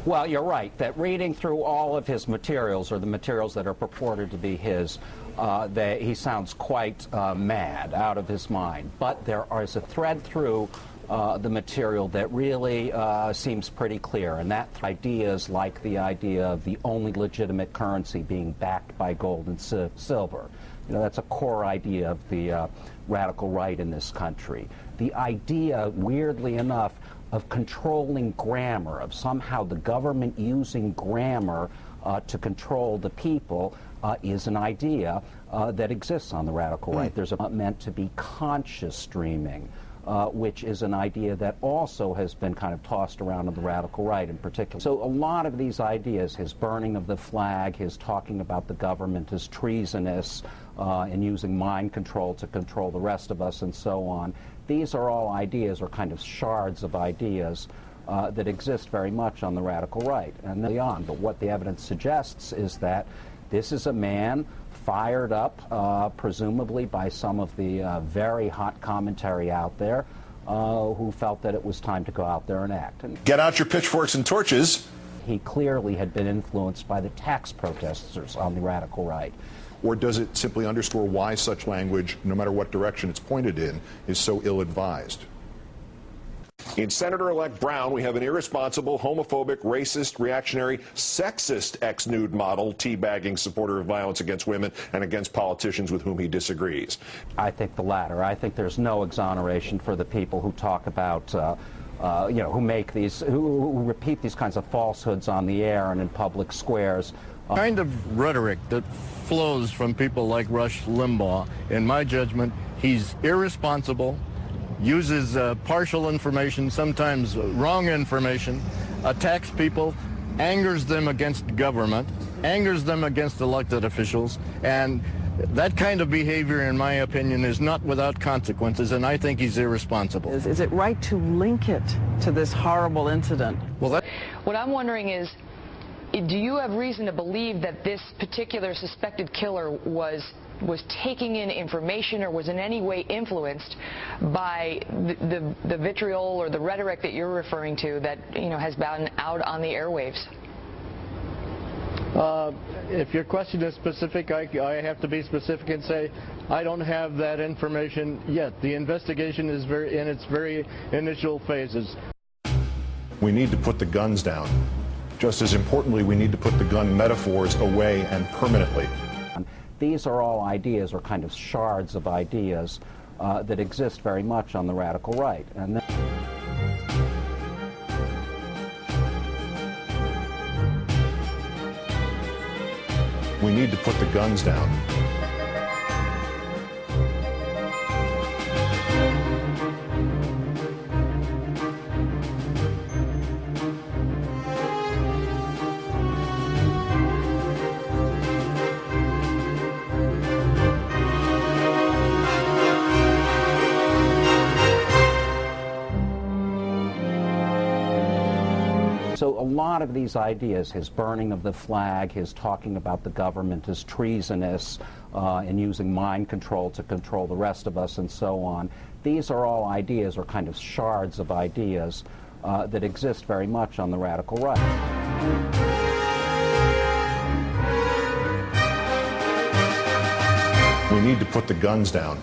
Well, you're right, that reading through all of his materials, or the materials that are purported to be his, he sounds quite mad, out of his mind. But there is a thread through the material that really seems pretty clear, and that ideas like the idea of the only legitimate currency being backed by gold and silver. You know, that's a core idea of the radical right in this country. The idea, weirdly enough, of controlling grammar, of somehow the government using grammar to control the people, is an idea that exists on the radical right. There's meant to be conscious streaming, which is an idea that also has been kind of tossed around on the radical right in particular. So a lot of these ideas, his burning of the flag, his talking about the government as treasonous, and using mind control to control the rest of us and so on, these are all ideas, or kind of shards of ideas, that exist very much on the radical right and beyond. But what the evidence suggests is that this is a man fired up, presumably by some of the very hot commentary out there, who felt that it was time to go out there and act. And get out your pitchforks and torches. He clearly had been influenced by the tax protesters on the radical right. Or does it simply underscore why such language, no matter what direction it's pointed in, is so ill-advised? In Senator-elect Brown, we have an irresponsible, homophobic, racist, reactionary, sexist ex-nude model, teabagging supporter of violence against women and against politicians with whom he disagrees. I think the latter. I think there's no exoneration for the people who talk about, you know, who make these, who repeat these kinds of falsehoods on the air and in public squares. Kind of rhetoric that flows from people like Rush Limbaugh, in my judgment, he's irresponsible, uses partial information, sometimes wrong information, attacks people, angers them against government, angers them against elected officials, and that kind of behavior, in my opinion, is not without consequences, and I think he's irresponsible. Is it right to link it to this horrible incident? Well, what I'm wondering is, do you have reason to believe that this particular suspected killer was taking in information or was in any way influenced by the vitriol or the rhetoric that you're referring to that, you know, has been out on the airwaves? If your question is specific, I have to be specific and say I don't have that information yet. The investigation is in its very initial phases. We need to put the guns down. Just as importantly, we need to put the gun metaphors away and permanently. These are all ideas, or kind of shards of ideas, that exist very much on the radical right. And we need to put the guns down. So a lot of these ideas, his burning of the flag, his talking about the government as treasonous, and using mind control to control the rest of us and so on, these are all ideas, or kind of shards of ideas, that exist very much on the radical right. We need to put the guns down.